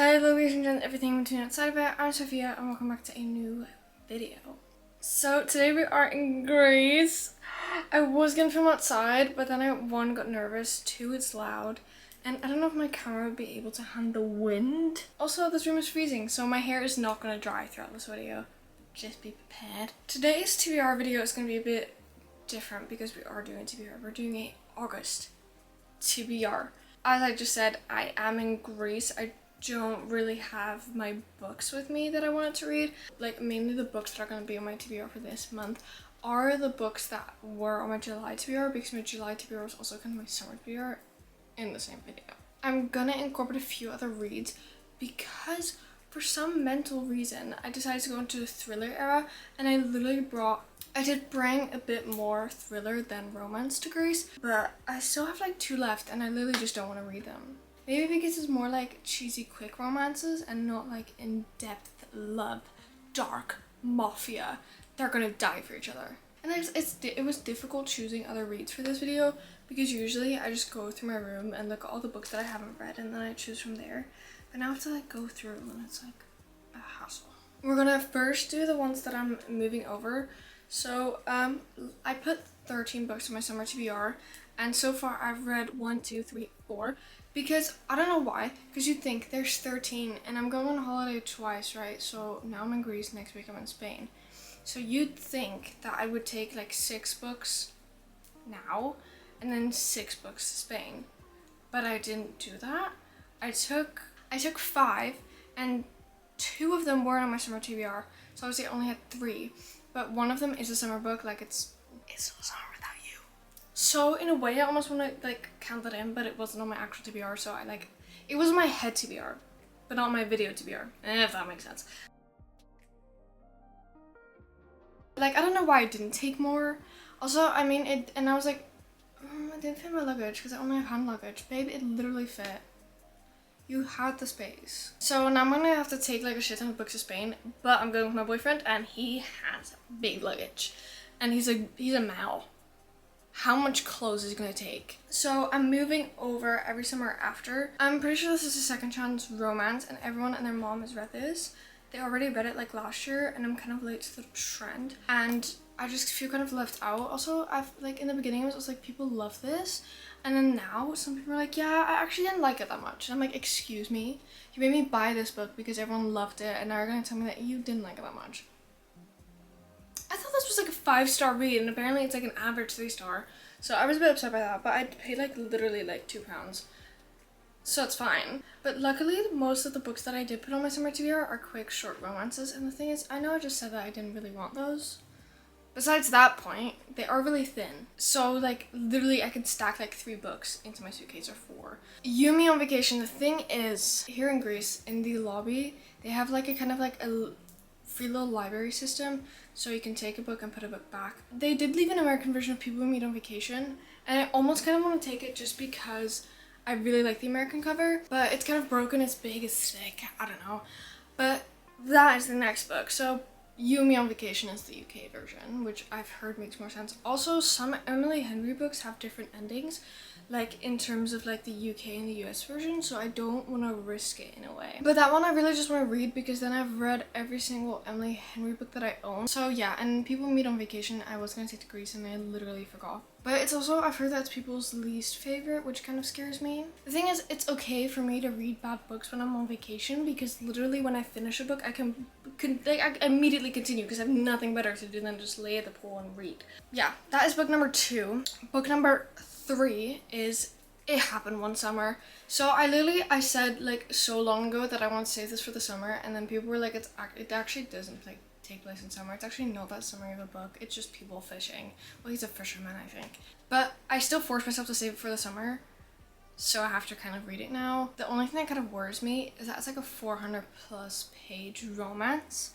Hello ladies and gentlemen, everything in between outside of it. I'm Sophia and welcome back to a new video. So today we are in Greece. I was gonna film outside, but then I one got nervous, two it's loud, and I don't know if my camera would be able to handle wind. Also this room is freezing, so my hair is not gonna dry throughout this video. Just be prepared. Today's TBR video is gonna be a bit different because we are doing TBR. We're doing a August TBR. As I just said, I am in Greece. I don't really have my books with me that I wanted to read. Like mainly the books that are going to be on my TBR for this month are the books that were on my July TBR, because my July TBR was also kind of my summer TBR in the same video. I'm gonna incorporate a few other reads because for some mental reason I decided to go into the thriller era, and I did bring a bit more thriller than romance to Greece, but I still have like two left and I literally just don't want to read them. Maybe because it's more like cheesy quick romances and not like in-depth love, dark mafia. They're gonna die for each other. And it was difficult choosing other reads for this video because usually I just go through my room and look at all the books that I haven't read and then I choose from there. But now I have to like go through and it's like a hassle. We're gonna first do the ones that I'm moving over. So I put 13 books in my summer TBR, and so far I've read 1, 2, 3, 4, because I don't know why, because you'd think there's 13 and I'm going on holiday twice, right? So now I'm in Greece, next week I'm in Spain. So you'd think that I would take like 6 books now and then 6 books to Spain, but I didn't do that. I took 5 and 2 of them weren't on my summer TBR, so obviously I only had 3. But one of them is a summer book, like it's a summer without you. So in a way I almost want to like count that in, but it wasn't on my actual TBR, so it was on my head TBR, but not my video TBR, if that makes sense. Like I don't know why I didn't take more. Also, I mean it, and I was like, it didn't fit my luggage because I only have hand luggage. Babe, it literally fit. You had the space. So now I'm gonna have to take like a shit ton of books to Spain, but I'm going with my boyfriend and he has big luggage. And he's a Mao. How much clothes is he gonna take? So I'm moving over every summer after. I'm pretty sure this is a second chance romance and everyone and their mom has read this. They already read it like last year and I'm kind of late to the trend. And I just feel kind of left out. Also, I've like in the beginning it was like people love this. And then now some people are like, yeah, I actually didn't like it that much. And I'm like, excuse me? You made me buy this book because everyone loved it and now you're gonna tell me that you didn't like it that much. I thought this was like a 5-star read and apparently it's like an average 3-star. So I was a bit upset by that, but I paid like literally like £2. So it's fine. But luckily most of the books that I did put on my summer TBR are quick short romances, and the thing is, I know I just said that I didn't really want those. Besides that point, they are really thin. So like literally I could stack like 3 books into my suitcase or 4. Yumi on vacation. The thing is, here in Greece, in the lobby, they have like a kind of like a free little library system. So you can take a book and put a book back. They did leave an American version of People We Meet on Vacation. And I almost kind of want to take it just because I really like the American cover. But it's kind of broken, it's big, it's thick, I don't know. But that is the next book. So Yumi on Vacation is the UK version, which I've heard makes more sense. Also, some Emily Henry books have different endings, like in terms of like the UK and the US version, so I don't want to risk it in a way. But that one I really just want to read because then I've read every single Emily Henry book that I own. So yeah, and People Meet on Vacation I was going to take to Greece and I literally forgot. But it's also, I've heard that's people's least favorite, which kind of scares me. The thing is, it's okay for me to read bad books when I'm on vacation because literally when I finish a book, I can immediately continue because I have nothing better to do than just lay at the pool and read. Yeah, that is book number 2. Book number 3 is It Happened One Summer. So I said like so long ago that I want to save this for the summer, and then people were like, it actually doesn't like take place in summer. It's actually not that summery of a book. It's just people fishing. Well, he's a fisherman, I think. But I still force myself to save it for the summer, so I have to kind of read it now. The only thing that kind of worries me is that it's like a 400+ page romance,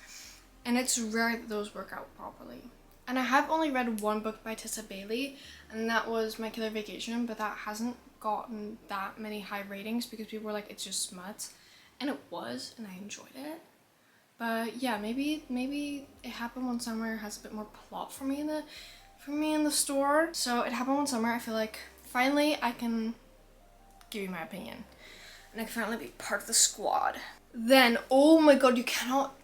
and it's rare that those work out properly. And I have only read one book by Tessa Bailey, and that was My Killer Vacation, but that hasn't gotten that many high ratings because people were like, it's just smut. And it was, and I enjoyed it. But yeah, maybe It Happened One Summer has a bit more plot for me in the store. So It Happened One Summer, I feel like finally I can give you my opinion. and I can finally be part of the squad. Then, oh my god, you cannot...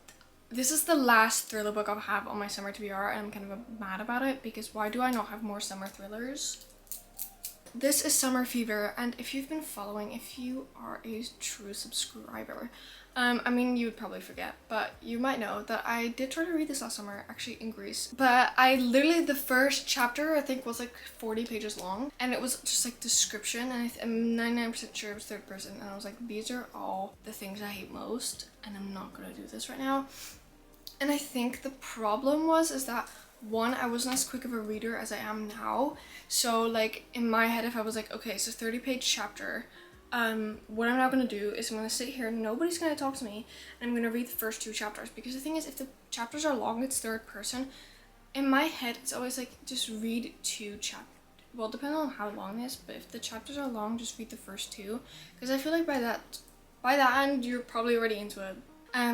This is the last thriller book I'll have on my summer TBR, and I'm kind of mad about it because why do I not have more summer thrillers? This is Summer Fever, and if you've been following, if you are a true subscriber, I mean, you would probably forget, but you might know that I did try to read this last summer, actually in Greece. But I literally, the first chapter, I think, was like 40 pages long, and it was just like description, and I'm 99% sure it was third person, and I was like, these are all the things I hate most, and I'm not gonna do this right now. And I think the problem is that one, I wasn't as quick of a reader as I am now. So like in my head, if I was like, okay, so 30-page chapter, what I'm now gonna do is I'm gonna sit here, nobody's gonna talk to me, and I'm gonna read the first 2 chapters. Because the thing is, if the chapters are long, it's third person. In my head, it's always like, just read 2 chapters. Well, depending on how long it is, but if the chapters are long, just read the first 2. Because I feel like by that end, you're probably already into it.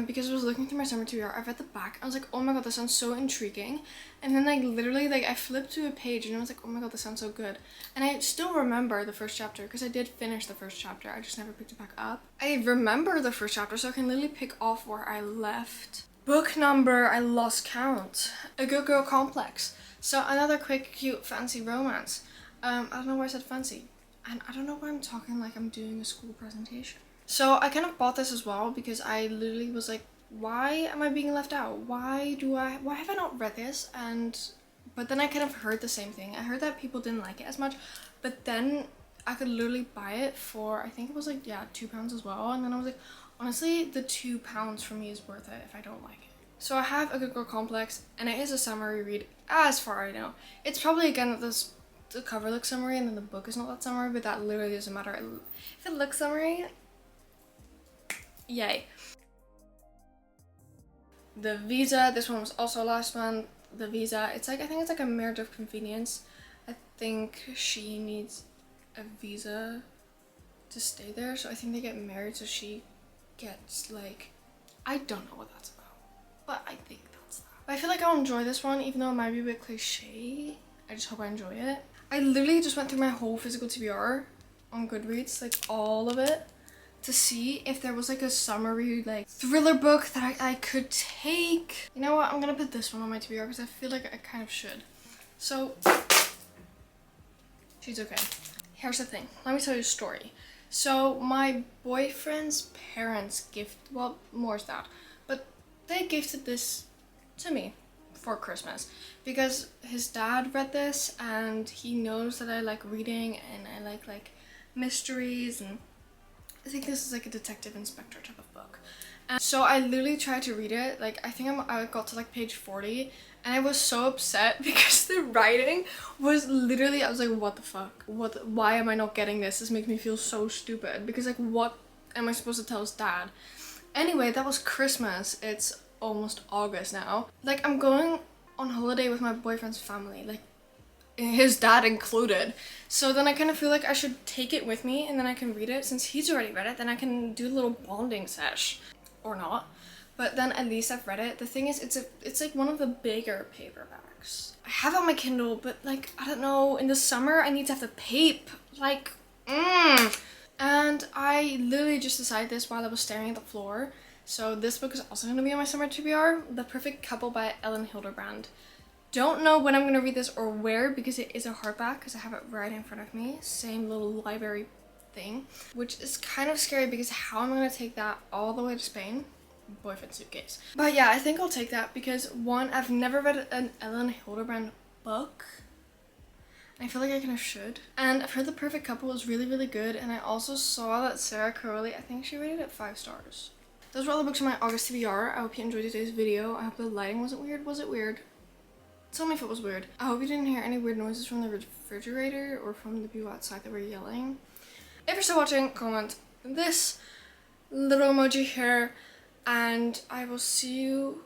Because I was looking through my summer TBR, I read the back, I was like, oh my god, this sounds so intriguing. And then like literally like I flipped to a page and I was like, oh my god, this sounds so good. And I still remember the first chapter because I did finish the first chapter, I just never picked it back up. I remember the first chapter, so I can literally pick off where I left. Book number, I lost count. A Good Girl Complex. So another quick, cute, fancy romance. I don't know why I said fancy. And I don't know why I'm talking like I'm doing a school presentation. So I kind of bought this as well because I literally was like, why am I being left out? Why have I not read this? But then I kind of heard the same thing. I heard that people didn't like it as much, but then I could literally buy it for, I think it was like, yeah, £2 as well. And then I was like, honestly, the £2 for me is worth it if I don't like it. So I have A Good Girl Complex, and it is a summary read as far as I know. It's probably, again, the cover looks summery and then the book is not that summery, but that literally doesn't matter. If it looks summery, yay. The Visa, this one was also last month. The Visa, it's like, I think it's like a marriage of convenience. I think she needs a visa to stay there, so I think they get married, so she gets like, I don't know what that's about, but I think that's that. But I feel like I'll enjoy this one, even though it might be a bit cliche. I just hope I enjoy it. I literally just went through my whole physical TBR on Goodreads, like all of it, to see if there was like a summary like thriller book that I could take. You know what, I'm gonna put this one on my TBR because I feel like I kind of should. So she's okay. Here's the thing, let me tell you a story. So my boyfriend's parents well, more's that, but they gifted this to me for Christmas because his dad read this and he knows that I like reading and I like mysteries, and I think this is like a detective inspector type of book. And so I literally tried to read it. Like I think I got to like page 40 and I was so upset because the writing was literally, I was like, what the fuck? Why am I not getting this? This makes me feel so stupid because like what am I supposed to tell his dad? Anyway, that was Christmas. It's almost August now. Like I'm going on holiday with my boyfriend's family, like his dad included. So then I kind of feel like I should take it with me and then I can read it. Since he's already read it, then I can do a little bonding sesh. Or not. But then at least I've read it. The thing is, it's like one of the bigger paperbacks. I have it on my Kindle, but like, I don't know, in the summer I need to have the pape. Like, And I literally just decided this while I was staring at the floor. So this book is also going to be on my summer TBR. The Perfect Couple by Ellen Hilderbrand. Don't know when I'm going to read this or where because it is a hardback because I have it right in front of me. Same little library thing, which is kind of scary because how am I going to take that all the way to Spain? Boyfriend suitcase. But yeah, I think I'll take that because one, I've never read an Ellen Hilderbrand book. I feel like I kind of should. And I've heard The Perfect Couple is really, really good. And I also saw that Sarah Crowley, I think she rated it 5 stars. Those were all the books in my August TBR. I hope you enjoyed today's video. I hope the lighting wasn't weird. Was it weird? Tell me if it was weird. I hope you didn't hear any weird noises from the refrigerator or from the people outside that were yelling. If you're still watching, comment this little emoji here. And I will see you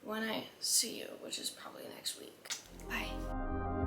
when I see you, which is probably next week. Bye.